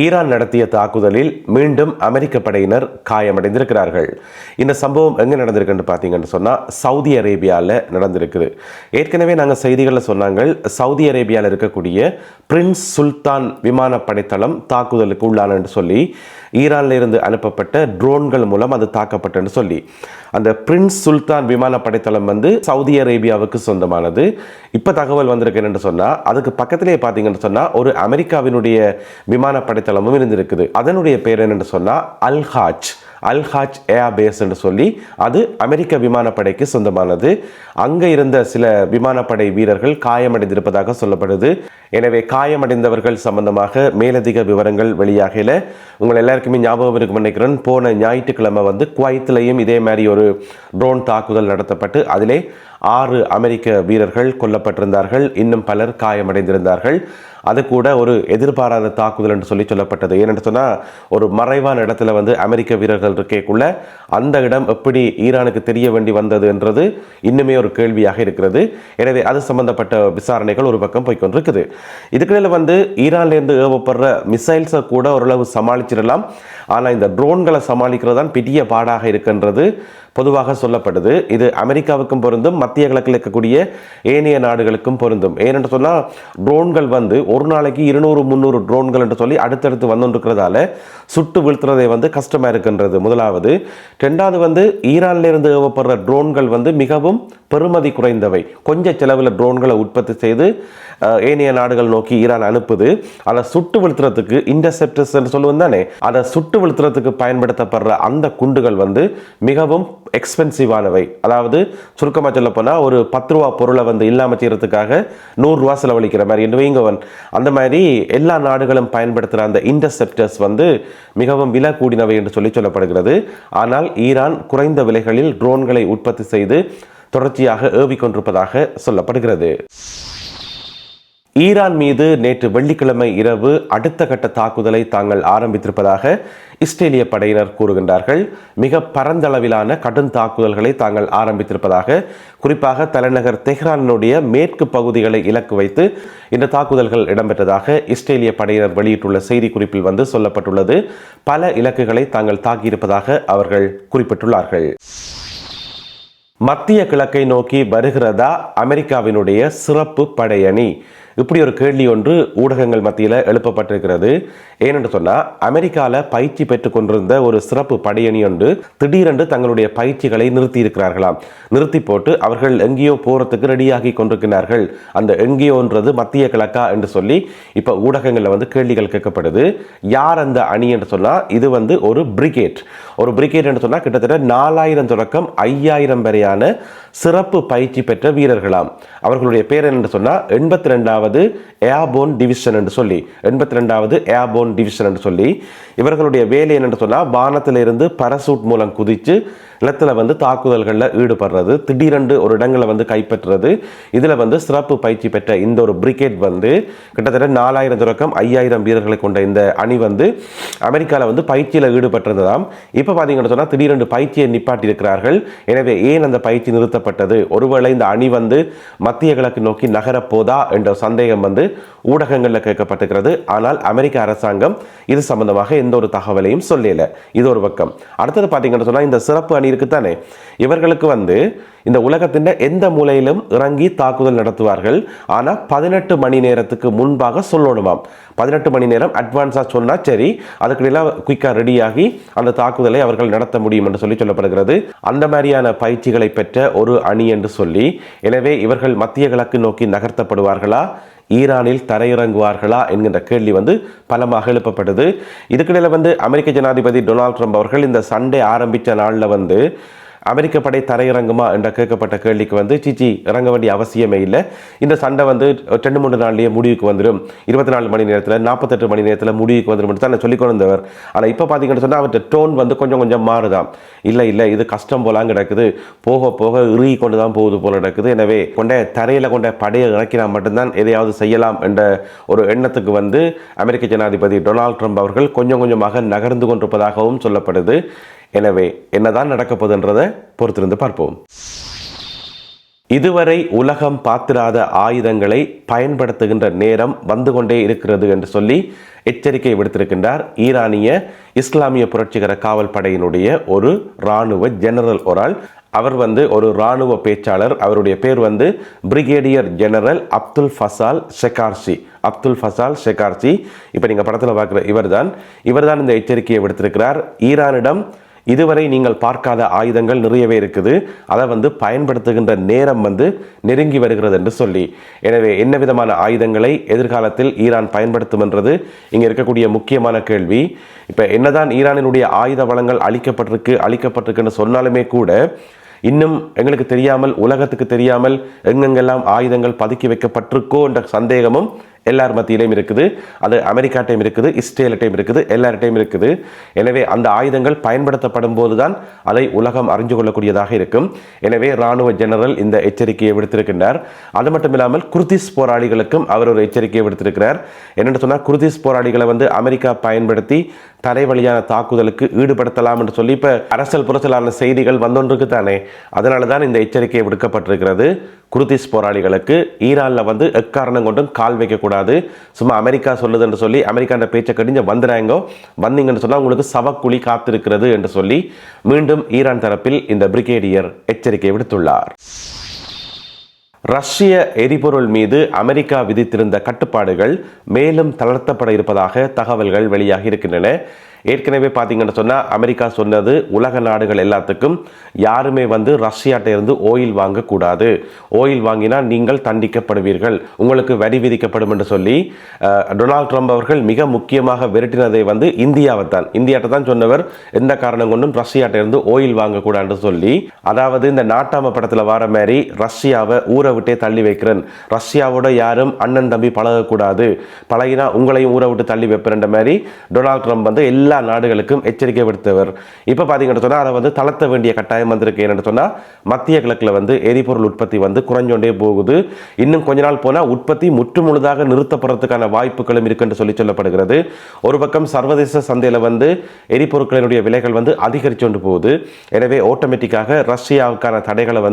Iran நடத்திய தாக்குதலில் மீண்டும் அமெரிக்க படையினர் காயமடைந்திருக்கிறார்கள். இந்த சம்பவம் எங்கே நடந்திருக்குன்னு பார்த்தீங்கன்னு சொன்னால் சவுதி அரேபியாவில் நடந்திருக்குது. ஏற்கனவே நாங்கள் செய்திகளில் சொன்னாங்க, சவுதி அரேபியாவில் இருக்கக்கூடிய பிரின்ஸ் சுல்தான் விமானப்படை தளம் தாக்குதலுக்கு உள்ளானு சொல்லி ஈரானில் இருந்து அனுப்பப்பட்ட ட்ரோன்கள் மூலம் அது தாக்கப்பட்டன்னு சொல்லி. அந்த பிரின்ஸ் சுல்தான் விமானப்படை தளம் சவுதி அரேபியாவுக்கு சொந்தமானது. இப்போ தகவல் வந்திருக்கு என்னென்னு சொன்னால், அதுக்கு பக்கத்திலே பார்த்தீங்கன்னு சொன்னால் ஒரு அமெரிக்காவினுடைய விமானப்படை தளமும் இருந்திருக்குது. அதனுடைய பேர் என்னென்னு சொன்னால் அல்ஹாஜ் ஏர் பேஸ் என்று சொல்லி அது அமெரிக்க விமானப்படைக்கு சொந்தமானது. அங்கே இருந்த சில விமானப்படை வீரர்கள் காயமடைந்திருப்பதாக சொல்லப்படுது. எனவே காயமடைந்தவர்கள் சம்பந்தமாக மேலதிக விவரங்கள் வெளியாகல. உங்கள் எல்லாருக்குமே ஞாபகம் இருக்கும் நினைக்கிறேன், போன ஞாயிற்றுக்கிழமை குவைத்திலையும் இதே மாதிரி ஒரு ட்ரோன் தாக்குதல் நடத்தப்பட்டு அதிலே 6 அமெரிக்க வீரர்கள் கொல்லப்பட்டிருந்தார்கள், இன்னும் பலர் காயமடைந்திருந்தார்கள். அது கூட ஒரு எதிர்பாராத தாக்குதல் என்று சொல்லப்பட்டது. ஏனென்று சொன்னால், ஒரு மறைவான இடத்துல அமெரிக்க வீரர்கள் இருக்கேக்குள்ள அந்த இடம் எப்படி ஈரானுக்கு தெரிய வேண்டி வந்தது என்றது இன்னுமே ஒரு கேள்வியாக இருக்கிறது. எனவே அது சம்பந்தப்பட்ட விசாரணைகள் ஒரு பக்கம் போய்கொண்டிருக்குது. இதுக்கிடையில் ஈரான்லேருந்து ஏவப்படுற மிசைல்ஸை கூட ஓரளவு சமாளிச்சிடலாம். ஆனால் இந்த ட்ரோன்களை சமாளிக்கிறது தான் பெரிய பாடாக இருக்கின்றது பொதுவாக சொல்லப்படுது. இது அமெரிக்காவுக்கும் பொருந்தும், மத்திய கிழக்கில் இருக்கக்கூடிய ஏனைய நாடுகளுக்கும் பொருந்தும். ஏனென்று சொன்னால், ட்ரோன்கள் ஒரு நாளைக்கு 200-300 ட்ரோன்கள் என்று சொல்லி அடுத்தடுத்து வந்துருக்கிறதால சுட்டு வீழ்த்துறதே கஷ்டமாக இருக்கின்றது முதலாவது. ரெண்டாவது ஈரானிலிருந்து ஏவப்படுற ட்ரோன்கள் மிகவும் பெறுமதி குறைந்தவை. கொஞ்சம் செலவில் ட்ரோன்களை உற்பத்தி செய்து ஏனைய நாடுகள் நோக்கி ஈரான் அனுப்புது. அதை சுட்டு வீழ்த்துறதுக்கு இன்டர்செப்டர்ஸ் என்று சொல்லுவோம் தானே, அதை சுட்டு வீழ்த்துறதுக்கு பயன்படுத்தப்படுற அந்த குண்டுகள் மிகவும் எக்ஸ்பென்சிவானவை. அதாவது சுருக்கமாக சொல்ல போனால், ஒரு 10 ரூபா பொருளை இல்லாமல் செய்யறதுக்காக 100 ரூபா செலவழிக்கிற மாதிரி என்று வைங்கவன். அந்த மாதிரி எல்லா நாடுகளும் பயன்படுத்துகிற அந்த இன்டர்செப்டர்ஸ் மிகவும் விலை கூடினவை என்று சொல்லப்படுகிறது. ஆனால் ஈரான் குறைந்த விலைகளில் ட்ரோன்களை உற்பத்தி செய்து தொடர்ச்சியாக ஏவிக்கொண்டிருப்பதாக சொல்லப்படுகிறது. ஈரான் மீது நேற்று வெள்ளிக்கிழமை இரவு அடுத்த கட்ட தாக்குதலை தாங்கள் ஆரம்பித்திருப்பதாக இஸ்ரேலிய படையினர் கூறுகின்றார்கள். மிக பரந்தளவிலான கடும் தாக்குதல்களை தாங்கள் ஆரம்பித்திருப்பதாக, குறிப்பாக தலைநகர் தெஹ்ரானுடைய மேற்கு பகுதிகளை இலக்கு வைத்து இந்த தாக்குதல்கள் இடம்பெற்றதாக இஸ்ரேலிய படையினர் வெளியிட்டுள்ள செய்தி குறிப்பில் சொல்லப்பட்டுள்ளது. பல இலக்குகளை தாங்கள் தாக்கியிருப்பதாக அவர்கள் குறிப்பிட்டுள்ளார்கள். மத்திய கிழக்கை நோக்கி வருகிறதா அமெரிக்காவினுடைய சிறப்பு படையணி? இப்படி ஒரு கேள்வி ஒன்று ஊடகங்கள் மத்தியில் எழுப்பப்பட்டிருக்கிறது. ஏனென்று சொன்னால், அமெரிக்காவில் பயிற்சி பெற்றுக் கொண்டிருந்த ஒரு சிறப்பு படையணி ஒன்று திடீரென்று தங்களுடைய பயிற்சிகளை நிறுத்தி இருக்கிறார்களாம். நிறுத்தி போட்டு அவர்கள் எங்கேயோ போறதுக்கு ரெடியாகி கொண்டிருக்கிறார்கள். அந்த எங்கேயோன்றது மத்திய கிழக்கா என்று சொல்லி இப்போ ஊடகங்களில் கேள்விகள் கேட்கப்படுது. யார் அந்த அணி என்று சொன்னால், இது ஒரு பிரிகேட். ஒரு பிரிகேட் என்று சொன்னால் கிட்டத்தட்ட 4000 தொடக்கம் 5000 வரையான சிறப்பு பயிற்சி பெற்ற வீரர்களாம். அவர்களுடைய பேர் என்று சொன்னால் 82வது ஏர்போர்ன் டிவிஷன் என்று சொல்லி 82வது ஏர்போர்ன் டிவிஷன் என்று சொல்லி இவர்களுடைய வேலை என்று சொன்னால், வானத்திலிருந்து பரசூட் மூலம் குதித்து நிலத்தில் தாக்குதல்களில் ஈடுபடுறது, திடீரென்று ஒரு இடங்களை கைப்பற்றுறது. இதில் சிறப்பு பயிற்சி பெற்ற இந்த ஒரு பிரிகேட் கிட்டத்தட்ட 4000 தொடக்கம் 5000 வீரர்களை கொண்ட இந்த அணி அமெரிக்காவில் பயிற்சியில் ஈடுபட்டிருந்ததாம். இப்போ பார்த்தீங்கன்னு சொன்னால் திடீரென்று பயிற்சியை நிப்பாட்டி இருக்கிறார்கள். எனவே ஏன் அந்த பயிற்சி நிறுத்தப்பட்டது? ஒருவேளை இந்த அணி மத்திய கிழக்கு நோக்கி நகரப்போதா என்ற சந்தேகம் ஊடகங்களில் கேட்கப்பட்டிருக்கிறது. ஆனால் அமெரிக்க அரசாங்கம் இது சம்பந்தமாக எந்த ஒரு தகவலையும் சொல்லல. இது ஒரு பக்கம். அடுத்தது பார்த்தீங்கன்னு சொன்னால், இந்த சிறப்பு அணி இருக்குத்தானே, இவர்களுக்கு இந்த உலகத்தின் எந்த மூலையிலும் இறங்கி தாக்குதல் நடத்துவார்கள். ஆனால் 18 மணி நேரத்துக்கு முன்பாக சொல்லணுமாம். 18 மணி நேரம் அட்வான்ஸாக சொன்னால் சரி, அதுக்கு குயிக்காக ரெடியாகி அந்த தாக்குதலை அவர்கள் நடத்த முடியும் என்று சொல்லப்படுகிறது. அந்த மாதிரியான பயிற்சிகளை பெற்ற ஒரு அணி என்று சொல்லி, எனவே இவர்கள் மத்திய கிழக்கு நோக்கி நகர்த்தப்படுவார்களா, ஈரானில் தரையிறங்குவார்களா என்கின்ற கேள்வி பலமாக எழுப்பப்பட்டது. இதுக்கிடையில் அமெரிக்க ஜனாதிபதி டொனால்ட் ட்ரம்ப் அவர்கள் இந்த சண்டே ஆரம்பித்த நாளில் அமெரிக்க படை தரையிறங்குமா என்ற கேட்கப்பட்ட கேள்விக்கு சிச்சி இறங்க வேண்டிய அவசியமே இல்லை, இந்த சண்டை 2-3 நாள்லேயே முடிவுக்கு வந்துடும், 24 மணி நேரத்தில் 48 மணி நேரத்தில் முடிவுக்கு வந்துடும் தான் சொல்லிக் கொண்டவர். ஆனால் இப்போ பார்த்தீங்கன்னு சொன்னால் அவற்றை டோன் கொஞ்சம் கொஞ்சம் மாறுதான். இல்லை இது கஷ்டம் போலாங்க கிடக்குது, போக போக இறுகி கொண்டு தான் போகுது போல கிடக்குது. எனவே தரையில் கொண்ட படையை இறக்கினா மட்டும்தான் எதையாவது செய்யலாம் என்ற ஒரு எண்ணத்துக்கு அமெரிக்க ஜனாதிபதி டொனால்ட் ட்ரம்ப் அவர்கள் கொஞ்சம் கொஞ்சமாக நகர்ந்து கொண்டிருப்பதாகவும் சொல்லப்படுது. எனவே என்னதான் நடக்க போகுதுன்றதை பொறுத்திருந்து பார்ப்போம். இதுவரை உலகம் பார்த்திராத ஆயுதங்களை பயன்படுத்துகின்ற நேரம் வந்து கொண்டே இருக்கிறது என்று சொல்லி எச்சரிக்கை விடுத்திருக்கின்றார் ஈரானிய இஸ்லாமிய புரட்சிகர காவல் படையினுடைய ஒரு இராணுவ ஜெனரல் ஒரு ஆள். அவர் ஒரு இராணுவ பேச்சாளர். அவருடைய பேர் பிரிகேடியர் ஜெனரல் அப்துல் ஃபசால் ஷெகார்சி. இப்போ நீங்கள் படத்தில் பார்க்குற இவர்தான் இந்த எச்சரிக்கையை விடுத்திருக்கிறார். ஈரானிடம் இதுவரை நீங்கள் பார்க்காத ஆயுதங்கள் நிறையவே இருக்குது, அதை பயன்படுத்துகின்ற நேரம் நெருங்கி வருகிறது என்று சொல்லி. எனவே என்ன விதமான ஆயுதங்களை எதிர்காலத்தில் ஈரான் பயன்படுத்தும் என்றது இங்கே இருக்கக்கூடிய முக்கியமான கேள்வி. இப்போ என்னதான் ஈரானினுடைய ஆயுத வளங்கள் அளிக்கப்பட்டிருக்குன்னு சொன்னாலுமே கூட இன்னும் எங்களுக்கு தெரியாமல், உலகத்துக்கு தெரியாமல் எங்கெங்கெல்லாம் ஆயுதங்கள் பதுக்கி வைக்கப்பட்டிருக்கோ என்ற சந்தேகமும் எல்லார் மத்தியிலையும் இருக்குது. அது அமெரிக்காட்டையும் இருக்குது, இஸ்ரேல்டையும் இருக்குது, எல்லார்ட்டையும் இருக்குது. எனவே அந்த ஆயுதங்கள் பயன்படுத்தப்படும் போதுதான் அதை உலகம் அறிஞ்சு கொள்ளக்கூடியதாக இருக்கும். எனவே இராணுவ ஜெனரல் இந்த எச்சரிக்கையை விடுத்திருக்கின்றார். அது மட்டும் இல்லாமல் குர்திஸ் போராளிகளுக்கும் அவர் ஒரு எச்சரிக்கையை விடுத்திருக்கிறார். என்னென்னு சொன்னால், குர்திஸ் போராளிகளை அமெரிக்கா பயன்படுத்தி தரைவழியான தாக்குதலுக்கு ஈடுபடுத்தலாம் என்று சொல்லி இப்போ அரசியல் புரசலான செய்திகள் வந்தொன்றுக்கு தானே. அதனால தான் இந்த எச்சரிக்கை விடுக்கப்பட்டிருக்கிறது. குர்திஸ் போராளிகளுக்கு ஈரானில் எக்காரணம் கொண்டும் கால் வைக்கக்கூடாது. சும்மா அமெரிக்கா சொல்லுது என்று சொல்லி அமெரிக்காண்ட பேச்சை கடிஞ்ச வந்தீங்கன்னு சொன்னால் உங்களுக்கு சவக்குழி காத்திருக்கிறது என்று சொல்லி மீண்டும் ஈரான் தரப்பில் இந்த பிரிகேடியர் எச்சரிக்கை விடுத்துள்ளார். ரஷ்ய எரிபொருள் மீது அமெரிக்கா விதித்திருந்த கட்டுப்பாடுகள் மேலும் தளர்த்தப்பட இருப்பதாக தகவல்கள் வெளியாகி இருக்கின்றன. ஏற்கனவே பார்த்தீங்கன்னு சொன்னால் அமெரிக்கா சொன்னது உலக நாடுகள் எல்லாத்துக்கும் யாருமே ரஷ்யாட்ட இருந்து ஓயில் வாங்கக்கூடாது, ஓயில் வாங்கினால் நீங்கள் தண்டிக்கப்படுவீர்கள், உங்களுக்கு வரி விதிக்கப்படும் என்று சொல்லி டொனால்ட் ட்ரம்ப் அவர்கள் மிக முக்கியமாக விரட்டினதை இந்தியாட்ட தான் சொன்னவர். எந்த காரணம் கொண்டும் ரஷ்யாட்ட இருந்து ஓயில் வாங்கக்கூடாதுன்னு சொல்லி, அதாவது இந்த நாட்டாம படத்தில் வர மாதிரி ரஷ்யாவை ஊரை விட்டே தள்ளி வைக்கிறேன், ரஷ்யாவோட யாரும் அண்ணன் தம்பி பழகக்கூடாது, பழகினா உங்களையும் ஊரை விட்டு தள்ளி வைப்பேன்ற மாதிரி டொனால்ட் ட்ரம்ப் எல்லா நாடுகளுக்கும் எச்சரிக்கை விடுத்தவர். இப்போ பார்த்தீங்கன்னு சொன்னால் அதை தளர்த்த வேண்டிய கட்டாயம் வந்திருக்கு. என்னன்னு சொன்னால், மத்திய கிழக்கில் எரிபொருள் உற்பத்தி குறைஞ்சோண்டே போகுது. இன்னும் கொஞ்ச நாள் போனால் உற்பத்தி முற்றுமுழுதாக நிறுத்தப்படுறதுக்கான வாய்ப்புகளும் இருக்குன்னு சொல்லப்படுகிறது. ஒரு பக்கம் சர்வதேச சந்தையில் எரிபொருட்களினுடைய விலைகள் அதிகரிச்சோண்டு போகுது. எனவே ஆட்டோமேட்டிக்காக ரஷ்யாவுக்கான தடைகளை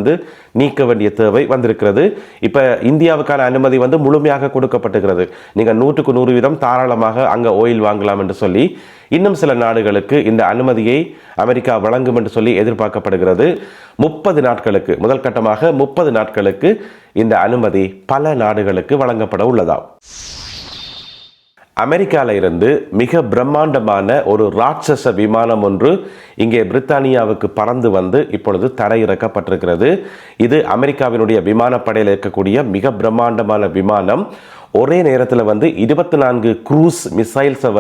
நீக்க வேண்டிய தேவை வந்திருக்கிறது. இப்போ இந்தியாவுக்கான அனுமதி முழுமையாக கொடுக்கப்பட்டிருக்கிறது. நீங்கள் 100% தாராளமாக அங்கே ஓயில் வாங்கலாம் என்று சொல்லி இன்னும் சில நாடுகளுக்கு இந்த அனுமதியை அமெரிக்கா வழங்கும் என்று சொல்லி எதிர்பார்க்கப்படுகிறது. 30 நாட்களுக்கு, முதல் கட்டமாக 30 நாட்களுக்கு இந்த அனுமதி பல நாடுகளுக்கு வழங்கப்பட உள்ளதாம். அமெரிக்காவில் இருந்து மிக பிரம்மாண்டமான ஒரு ராட்சச விமானம் ஒன்று இங்கே பிரித்தானியாவுக்கு பறந்து இப்பொழுது தரையிறக்கப்பட்டிருக்கிறது. இது அமெரிக்காவினுடைய விமானப்படையில் இருக்கக்கூடிய மிக பிரம்மாண்டமான விமானம். ஒரே நேரத்தில் 24 க்ரூஸ் மிசைல்ஸை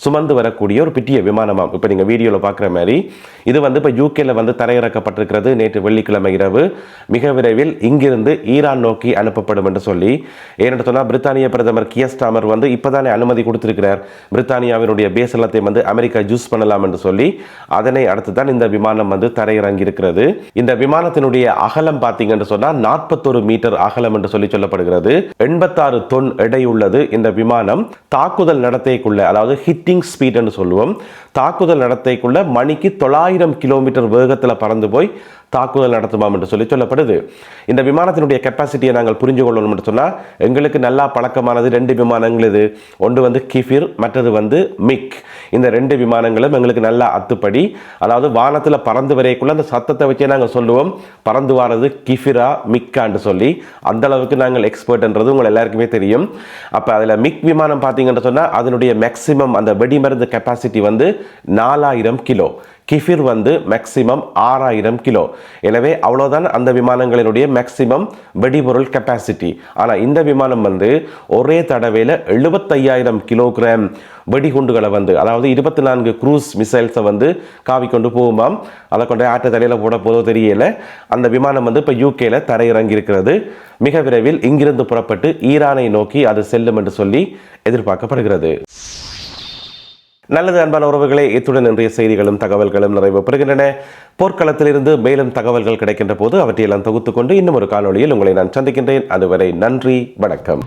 சுமந்து வரக்கூடிய ஒரு பெரிய விமானமாம். இப்போ நீங்கள் வீடியோவில் பார்க்குற மாதிரி இது இப்போ யூகேல தரையிறக்கப்பட்டிருக்கிறது நேற்று வெள்ளிக்கிழமை இரவு. மிக விரைவில் இங்கிருந்து ஈரான் நோக்கி அனுப்பப்படும் என்று சொல்லி, ஏனென்று சொன்னால் பிரித்தானிய பிரதமர் கியர் ஸ்டார்மர் இப்போதானே அனுமதி கொடுத்திருக்கிறார் பிரித்தானியாவினுடைய பேஸ் எல்லாத்தையும் அமெரிக்கா யூஸ் பண்ணலாம் என்று சொல்லி. அதனை அடுத்து தான் இந்த விமானம் தரையிறங்கி இருக்கிறது. இந்த விமானத்தினுடைய அகலம் பார்த்தீங்கன்னு சொன்னால் 41 மீட்டர் அகலம் என்று சொல்லப்படுகிறது. 86 தொன் எடையுள்ளது இந்த விமானம். தாக்குதல் நடத்தைக்குள்ள, அதாவது ஹிட்டிங் ஸ்பீட் என்று சொல்லுவோம், தாக்குதல் நடத்தைக்குள்ள மணிக்கு 900 கிலோமீட்டர் வேகத்தில் பறந்து போய் தாக்குதல் நடத்துமாம் என்று சொல்லப்படுது. இந்த விமானத்தினுடைய கெப்பாசிட்டியை நாங்கள் புரிஞ்சு கொள்ளணும் என்று சொன்னால், எங்களுக்கு நல்லா பழக்கமானது 2 விமானங்கள். இது ஒன்று கிஃபிர், மற்றது மிக். இந்த 2 விமானங்களும் எங்களுக்கு நல்லா அத்துப்படி. அதாவது வானத்தில் பறந்து வரைக்குள்ள அந்த சத்தத்தை வச்சே நாங்கள் சொல்லுவோம் பறந்து வாரது கிஃபிரா மிக்கான்னு சொல்லி. அந்த அளவுக்கு நாங்கள் எக்ஸ்பர்ட்ன்றது உங்கள் எல்லாருக்குமே தெரியும். அப்போ அதில் மிக் விமானம் பார்த்தீங்கன்னு சொன்னால் அதனுடைய மேக்சிமம் அந்த வெடிமருந்து capacity 4000 kilo. Kfir maximum 6000 kilo. எனவே அவ்வளோதான் அந்த விமானங்களினுடைய மேக்சிமம் வெடிபொருள் கெப்பாசிட்டி. ஆனால் இந்த விமானம் ஒரே தடவையில் 75000 கிலோகிராம் வெடிகுண்டுகளை அதாவது 24 க்ரூஸ் மிசைல்ஸை காவிக்கொண்டு போகுமாம். அதை கொண்டு ஆட்ட தலையில் போட போதோ தெரியல. அந்த விமானம் இப்போ யூகேல தரையிறங்கி இருக்கிறது. மிக விரைவில் இங்கிருந்து புறப்பட்டு ஈரானை நோக்கி அது செல்லும் என்று சொல்லி எதிர்பார்க்கப்படுகிறது. நல்லது அன்பான உறவுகளே, இத்துடன் இன்றைய செய்திகளும் தகவல்களும் நிறைவு பெறுகின்றன. போர்க்களத்திலிருந்து மேலும் தகவல்கள் கிடைக்கின்ற போது அவற்றையெல்லாம் தொகுத்துக்கொண்டு இன்னும் ஒரு காணொளியில் உங்களை நான் சந்திக்கின்றேன். அதுவரை நன்றி, வணக்கம்.